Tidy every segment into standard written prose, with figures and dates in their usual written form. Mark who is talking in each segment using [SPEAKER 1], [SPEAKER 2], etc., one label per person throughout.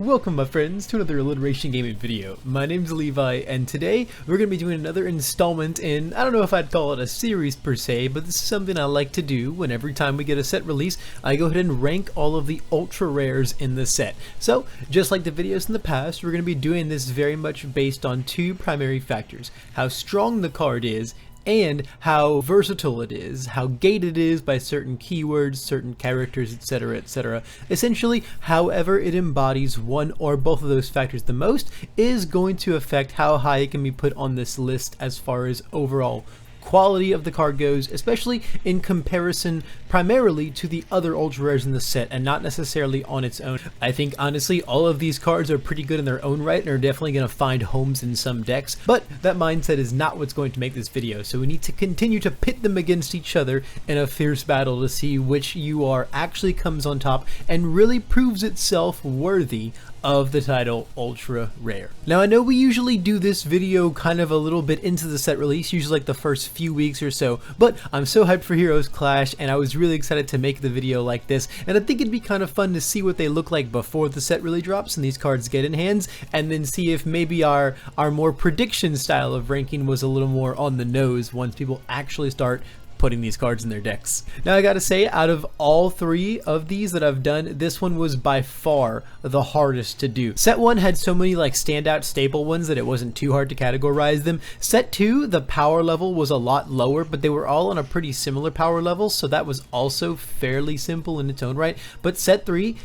[SPEAKER 1] Welcome my friends to another Alliteration gaming video. My name's Levi and today we're going to be doing another installment in, I don't know if I'd call it a series per se, but this is something I like to do when every time we get a set release, I go ahead and rank all of the ultra rares in the set. So just like the videos in the past, we're going to be doing this very much based on two primary factors: how strong the card is and how versatile it is, how gated it is by certain keywords, certain characters, etc, etc. Essentially, however it embodies one or both of those factors the most is going to affect how high it can be put on this list as far as overall quality of the card goes, especially in comparison primarily to the other ultra rares in the set and not necessarily on its own. I think honestly all of these cards are pretty good in their own right and are definitely going to find homes in some decks, but that mindset is not what's going to make this video, so we need to continue to pit them against each other in a fierce battle to see which UR actually comes on top and really proves itself worthy of the title Ultra Rare. Now I know we usually do this video kind of a little bit into the set release, usually like the first few weeks or so, but I'm so hyped for Heroes Clash and I was really excited to make the video like this, and I think it'd be kind of fun to see what they look like before the set really drops and these cards get in hands, and then see if maybe our more prediction style of ranking was a little more on the nose once people actually start putting these cards in their decks. Now I gotta say, out of all three of these that I've done, this one was by far the hardest to do. Set 1 had so many like standout staple ones that it wasn't too hard to categorize them. Set 2, the power level was a lot lower, but they were all on a pretty similar power level, so that was also fairly simple in its own right. But set 3,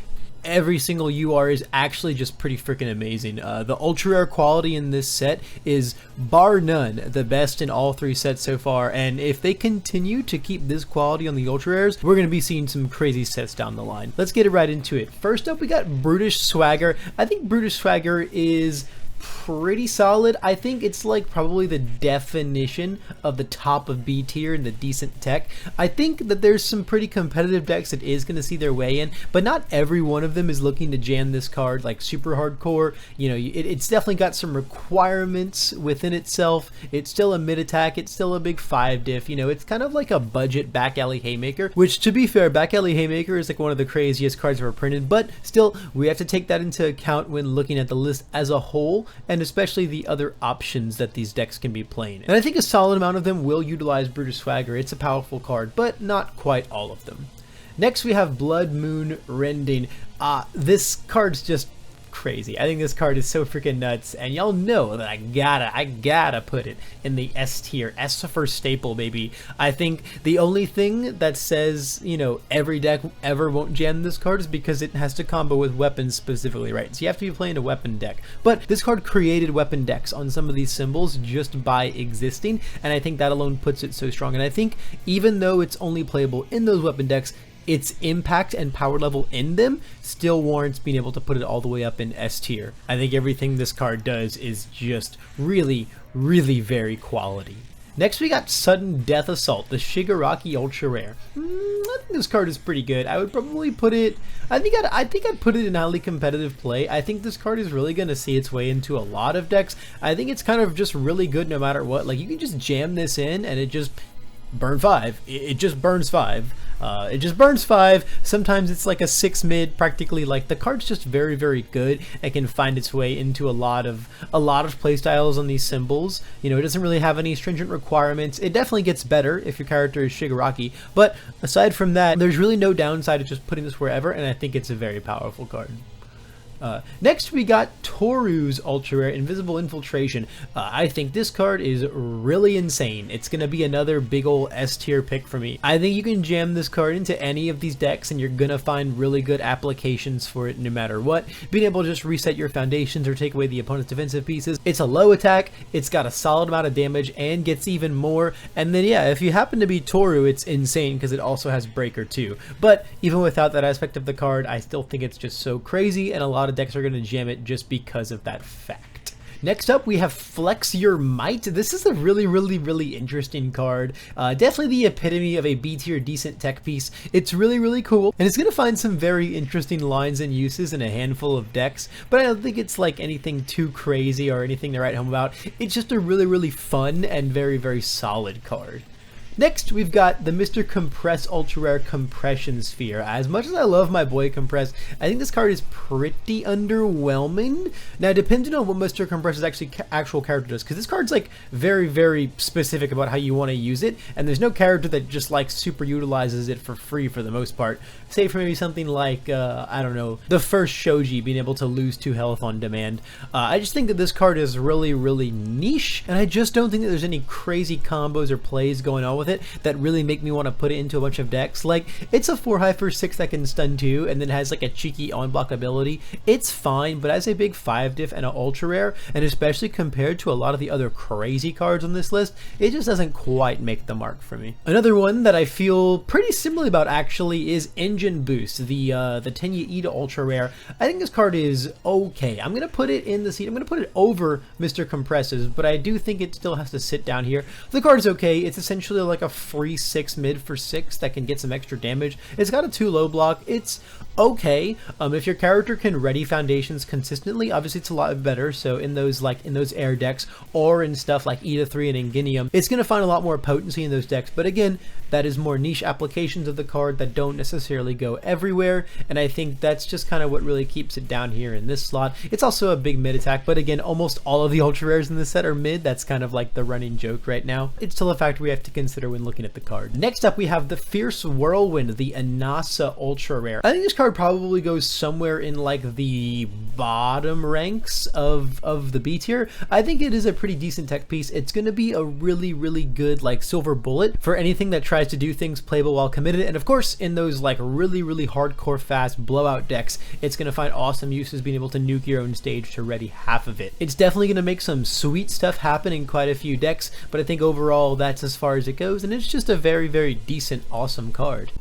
[SPEAKER 1] every single UR is actually just pretty freaking amazing. The ultra rare quality in this set is bar none the best in all three sets so far, and if they continue to keep this quality on the ultra rares, we're going to be seeing some crazy sets down the line. Let's get right into it. First up, we got Brutish Swagger. I think Brutish Swagger is pretty solid. I think it's like probably the definition of the top of B tier and the decent tech. I think that there's some pretty competitive decks that is going to see their way in, but not every one of them is looking to jam this card like super hardcore. You know, it's definitely got some requirements within itself. It's still a mid attack, it's still a big 5 diff, you know, it's kind of like a budget back alley haymaker, which to be fair, back alley haymaker is like one of the craziest cards ever printed, but still we have to take that into account when looking at the list as a whole, and especially the other options that these decks can be playing. And I think a solid amount of them will utilize Brutish Swagger. It's a powerful card, but not quite all of them. Next we have Blood Moon Rending. This card's just crazy. I think this card is so freaking nuts, and y'all know that I gotta put it in the S tier. S for staple, baby. I think the only thing that says, you know, every deck ever won't jam this card is because it has to combo with weapons specifically, right? So you have to be playing a weapon deck. But this card created weapon decks on some of these symbols just by existing, and I think that alone puts it so strong. And I think even though it's only playable in those weapon decks, its impact and power level in them still warrants being able to put it all the way up in S tier. I think everything this card does is just really, really very quality. Next we got Sudden Death Assault, the Shigaraki Ultra Rare. I think this card is pretty good. I would probably put it, I think I'd put it in highly competitive play. I think this card is really going to see its way into a lot of decks. I think it's kind of just really good no matter what. Like, you can just jam this in and it just burn 5. It just burns 5. It just burns 5. Sometimes it's like a 6 mid, practically. Like, the card's just very, very good and can find its way into a lot of play styles on these symbols. You know, it doesn't really have any stringent requirements. It definitely gets better if your character is Shigaraki, but aside from that, there's really no downside to just putting this wherever, and I think it's a very powerful card. Next we got Toru's Ultra Rare, Invisible Infiltration. I think this card is really insane. It's going to be another big ol' S tier pick for me. I think you can jam this card into any of these decks and you're going to find really good applications for it no matter what. Being able to just reset your foundations or take away the opponent's defensive pieces. It's a low attack, it's got a solid amount of damage and gets even more. And then yeah, if you happen to be Toru, it's insane because it also has Breaker too. But even without that aspect of the card, I still think it's just so crazy, and a lot of decks are going to jam it just because of that fact. Next up, we have Flex Your Might. This is a really, really, really interesting card. Definitely the epitome of a B tier decent tech piece. It's really, really cool, and it's going to find some very interesting lines and uses in a handful of decks, but I don't think it's like anything too crazy or anything to write home about. It's just a really, really fun and very, very solid card. Next, we've got the Mr. Compress Ultra Rare Compression Sphere. As much as I love my boy Compress, I think this card is pretty underwhelming. Now, depending on what Mr. Compress's actual character does, because this card's like very, very specific about how you want to use it, and there's no character that just like super utilizes it for free for the most part. Say for maybe something like, I don't know, the first Shoji being able to lose 2 health on demand. I just think that this card is really, really niche, and I just don't think that there's any crazy combos or plays going on with it that really make me want to put it into a bunch of decks. Like, it's a 4 high for 6 that can stun 2 and then has like a cheeky on block ability. It's fine, but as a big 5 diff and an ultra rare, and especially compared to a lot of the other crazy cards on this list, it just doesn't quite make the mark for me. Another one that I feel pretty similarly about actually is Engine Boost, the Tenya Ida ultra rare. I think this card is okay. I'm gonna put it in the seat. I'm gonna put it over Mr. Compresses, but I do think it still has to sit down here. The card is okay. It's essentially like a free 6 mid for 6 that can get some extra damage. It's got a 2 low block. It's okay. If your character can ready foundations consistently, obviously it's a lot better. So in those air decks or in stuff like Ida 3 and Ingenium, it's going to find a lot more potency in those decks. But again, that is more niche applications of the card that don't necessarily go everywhere, and I think that's just kind of what really keeps it down here in this slot. It's also a big mid attack, but again, almost all of the ultra rares in this set are mid. That's kind of like the running joke right now. It's still a factor we have to consider when looking at the card. Next up, we have the Fierce Whirlwind, the Anasa ultra rare. I think this card probably goes somewhere in like the bottom ranks of the B tier. I think it is a pretty decent tech piece. It's going to be a really, really good like silver bullet for anything that tries to do things playable while committed, and of course in those like really, really hardcore fast blowout decks, it's going to find awesome uses being able to nuke your own stage to ready half of it. It's definitely going to make some sweet stuff happen in quite a few decks, but I think overall that's as far as it goes, and it's just a very, very decent, awesome card.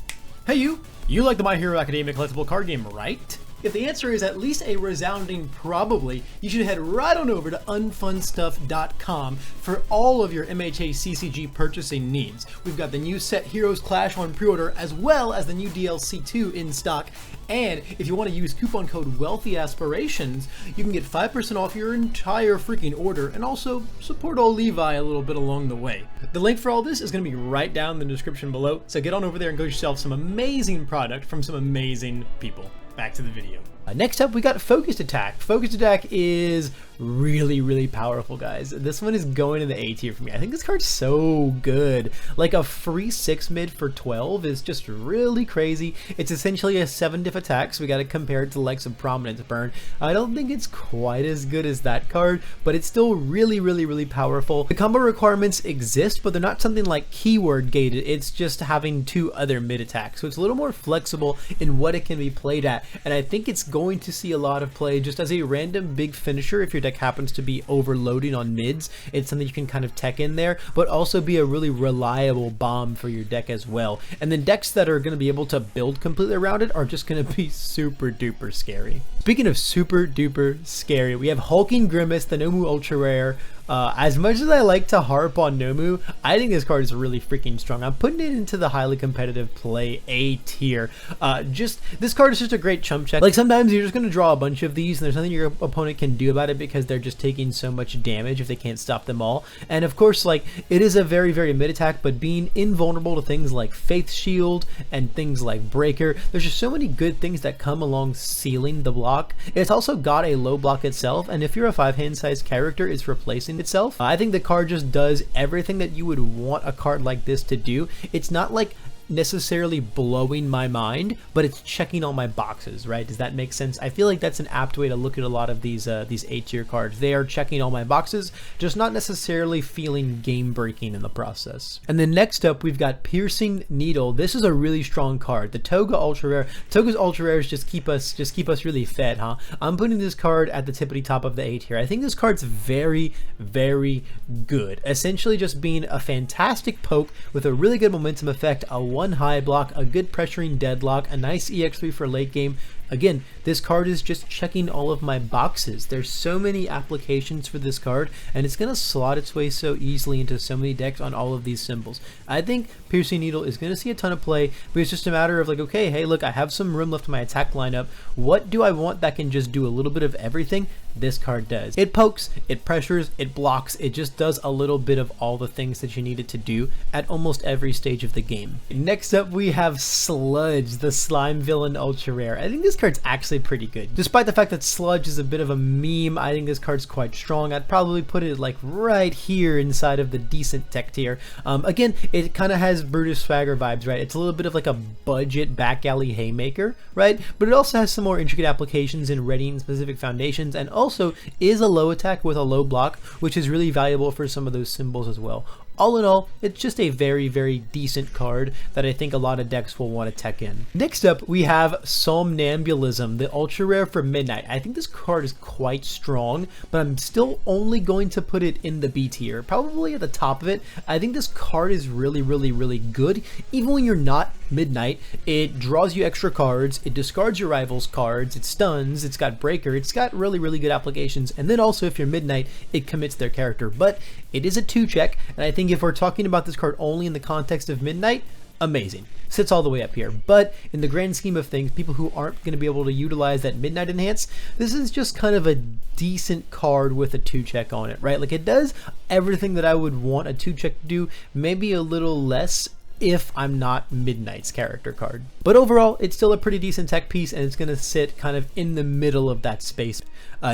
[SPEAKER 1] Hey you like the My Hero Academia collectible card game, right? If the answer is at least a resounding probably, you should head right on over to unfunstuff.com for all of your MHA CCG purchasing needs. We've got the new set Heroes Clash on pre-order, as well as the new DLC 2 in stock. And if you want to use coupon code Wealthy Aspirations, you can get 5% off your entire freaking order and also support old Levi a little bit along the way. The link for all this is going to be right down in the description below, so get on over there and go yourself some amazing product from some amazing people. Back to the video. Next up, we got Focused Attack. Focused Attack is really, really powerful, guys. This one is going in the A tier for me. I think this card's so good. Like a free 6 mid for 12 is just really crazy. It's essentially a 7 diff attack, so we got to compare it to the likes of Prominence Burn. I don't think it's quite as good as that card, but it's still really, really, really powerful. The combo requirements exist, but they're not something like keyword gated. It's just having 2 other mid attacks, so it's a little more flexible in what it can be played at, and I think it's going to see a lot of play just as a random big finisher if your deck happens to be overloading on mids. It's something you can kind of tech in there, but also be a really reliable bomb for your deck as well. And then decks that are going to be able to build completely around it are just going to be super duper scary. Speaking of super duper scary, we have Hulking Grimace, the Nomu Ultra Rare. As much as I like to harp on Nomu, I think this card is really freaking strong. I'm putting it into the highly competitive play A tier. This card is just a great chump check. Like, sometimes you're just going to draw a bunch of these and there's nothing your opponent can do about it because they're just taking so much damage if they can't stop them all. And of course, like, it is a very, very mid attack, but being invulnerable to things like Faith Shield and things like Breaker, there's just so many good things that come along sealing the block. It's also got a low block itself, and if you're a 5-hand size character, it's replacing itself. I think the card just does everything that you would want a card like this to do. It's not like necessarily blowing my mind, but it's checking all my boxes, right? Does that make sense? I feel like that's an apt way to look at a lot of these A tier cards. They are checking all my boxes, just not necessarily feeling game breaking in the process. And then next up, we've got Piercing Needle. This is a really strong card. The Toga Ultra Rare. Toga's Ultra Rares just keep us really fed, huh? I'm putting this card at the tippity top of the A tier. I think this card's very, very good. Essentially just being a fantastic poke with a really good momentum effect, a 1 high block, a good pressuring deadlock, a nice EX3 for late game, Again, this card is just checking all of my boxes. There's so many applications for this card, and it's going to slot its way so easily into so many decks on all of these symbols. I think Piercing Needle is going to see a ton of play, but it's just a matter of like, okay, hey, look, I have some room left in my attack lineup. What do I want that can just do a little bit of everything? This card does. It pokes, it pressures, it blocks, it just does a little bit of all the things that you need it to do at almost every stage of the game. Next up, we have Sludge, the Slime Villain Ultra Rare. I think this card's actually pretty good. Despite the fact that Sludge is a bit of a meme, I think this card's quite strong. I'd probably put it like right here inside of the decent tech tier. Again, it kind of has Brutus Swagger vibes, right? It's a little bit of like a budget back alley haymaker, right? But it also has some more intricate applications in readying specific foundations, and also is a low attack with a low block, which is really valuable for some of those symbols as well. All in all, it's just a very, very decent card that I think a lot of decks will want to tech in. Next up, we have Somnambulism, the ultra rare for Midnight. I think this card is quite strong, but I'm still only going to put it in the B tier, probably at the top of it. I think this card is really, really, really good. Even when you're not Midnight, it draws you extra cards, it discards your rival's cards, it stuns, it's got Breaker, it's got really, really good applications, and then also if you're Midnight, it commits their character. But it is a 2-check, and I think if we're talking about this card only in the context of Midnight, amazing. Sits all the way up here. But in the grand scheme of things, people who aren't going to be able to utilize that Midnight Enhance, this is just kind of a decent card with a 2-check on it, right? Like, it does everything that I would want a 2-check to do, maybe a little less if I'm not Midnight's character card. But overall, it's still a pretty decent tech piece, and it's going to sit kind of in the middle of that space.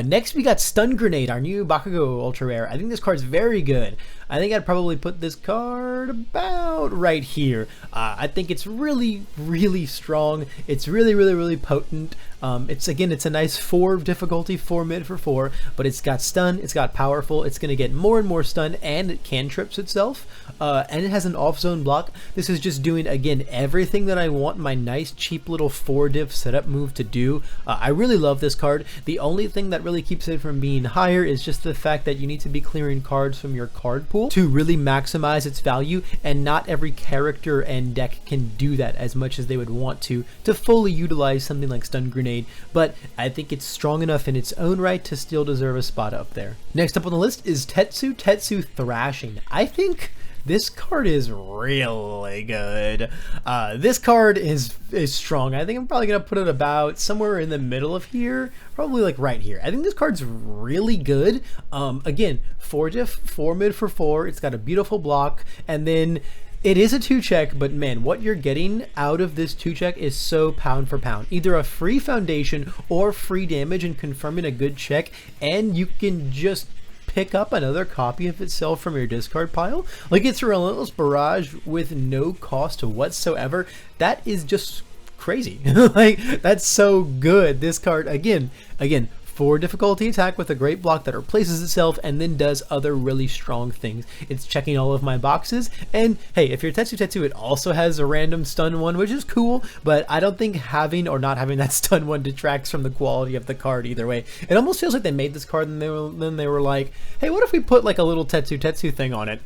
[SPEAKER 1] Next, we got Stun Grenade, our new Bakugo Ultra Rare. I think this card's very good. I think I'd probably put this card about right here. I think it's really, really strong. It's really, really, really potent. It's a nice 4 difficulty, 4 mid for 4, but it's got stun, it's got powerful, it's going to get more and more stun, and it cantrips itself, and it has an off-zone block. This is just doing, again, everything that I want my nice, cheap little 4-diff setup move to do. I really love this card. The only thing that really keeps it from being higher is just the fact that you need to be clearing cards from your card pool to really maximize its value, and not every character and deck can do that as much as they would want to fully utilize something like Stun Grenade, but I think it's strong enough in its own right to still deserve a spot up there. Next up on the list is Tetsu Thrashing. I think this card is really good. This card is strong. I think I'm probably going to put it about somewhere in the middle of here, probably like right here. I think this card's really good. Again, 4 diff, 4 mid for 4. It's got a beautiful block, and then it is a 2-check, but man, what you're getting out of this 2-check is so pound for pound. Either a free foundation or free damage and confirming a good check, and you can just pick up another copy of itself from your discard pile. Like, it's a relentless barrage with no cost whatsoever. That is just crazy. Like, that's so good. This card, again, 4 difficulty attack with a great block that replaces itself and then does other really strong things. It's checking all of my boxes, and hey, if you're Tetsu, it also has a random stun one, which is cool, but I don't think having or not having that stun one detracts from the quality of the card either way. It almost feels like they made this card and then they were like, hey, what if we put like a little Tetsu thing on it?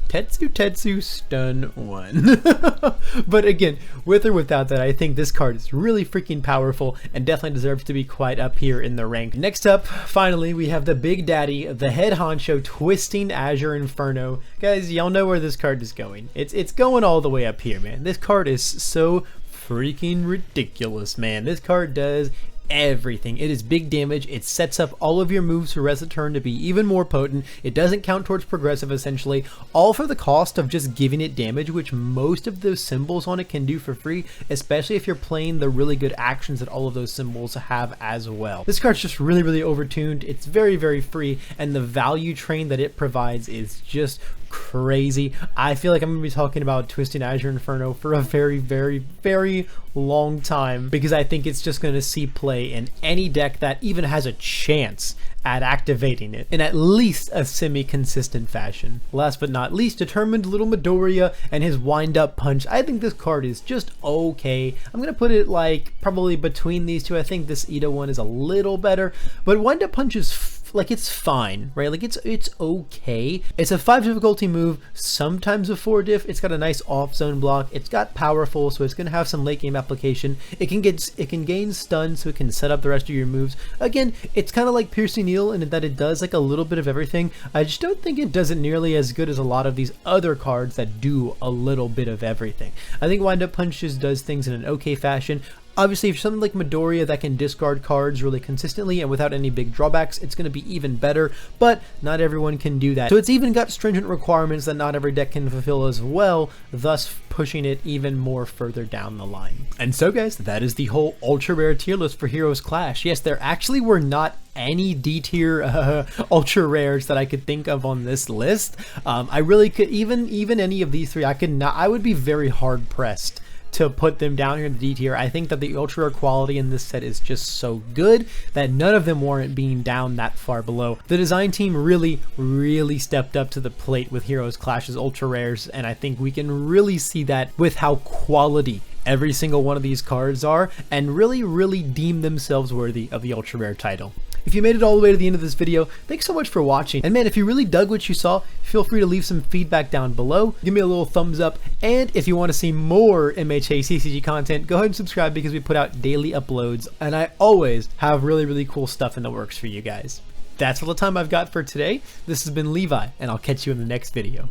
[SPEAKER 1] Tetsu stun 1. But again, with or without that, I think this card is really freaking powerful and definitely deserves to be quite up here in the rank. Next up, finally, we have the big daddy, the head honcho, Twisting Azure Inferno. Guys, y'all know where this card is going. It's going all the way up here, man. This card is so freaking ridiculous, man. This card does everything. It is big damage. It sets up all of your moves for rest of turn to be even more potent. It doesn't count towards progressive, essentially, all for the cost of just giving it damage, which most of those symbols on it can do for free, especially if you're playing the really good actions that all of those symbols have as well. This card's just really, really overtuned. It's very, very free, and the value train that it provides is just crazy. I feel like I'm going to be talking about Twisting Azure Inferno for a very, very, very long time, because I think it's just going to see play in any deck that even has a chance at activating it in at least a semi-consistent fashion. Last but not least, Determined Little Midoriya and his wind-up punch. I think this card is just okay. I'm going to put it like probably between these two. I think this Ida one is a little better, but wind-up punch is like it's fine, right? Like it's okay. It's a 5 difficulty move, sometimes a 4 diff. It's got a nice off zone block. It's got powerful, so it's gonna have some late game application. It can gain stun, so it can set up the rest of your moves. Again, it's kind of like Piercing Needle in that it does like a little bit of everything. I just don't think it does it nearly as good as a lot of these other cards that do a little bit of everything. I think Wind Up Punch just does things in an okay fashion. Obviously, if something like Midoriya that can discard cards really consistently and without any big drawbacks, it's going to be even better, but not everyone can do that. So it's even got stringent requirements that not every deck can fulfill as well, thus pushing it even more further down the line. And so guys, that is the whole ultra rare tier list for Heroes Clash. Yes, there actually were not any D tier ultra rares that I could think of on this list. I really could, even any of these three, I would be very hard pressed to put them down here in the D tier. I think that the ultra rare quality in this set is just so good that none of them warrant being down that far below. The design team really stepped up to the plate with Heroes Clash's ultra rares, and I think we can really see that with how quality every single one of these cards are, and really deem themselves worthy of the ultra rare title. If you made it all the way to the end of this video, thanks so much for watching. And man, if you really dug what you saw, feel free to leave some feedback down below. Give me a little thumbs up. And if you want to see more MHA CCG content, go ahead and subscribe because we put out daily uploads. And I always have really cool stuff in the works for you guys. That's all the time I've got for today. This has been Levi, and I'll catch you in the next video.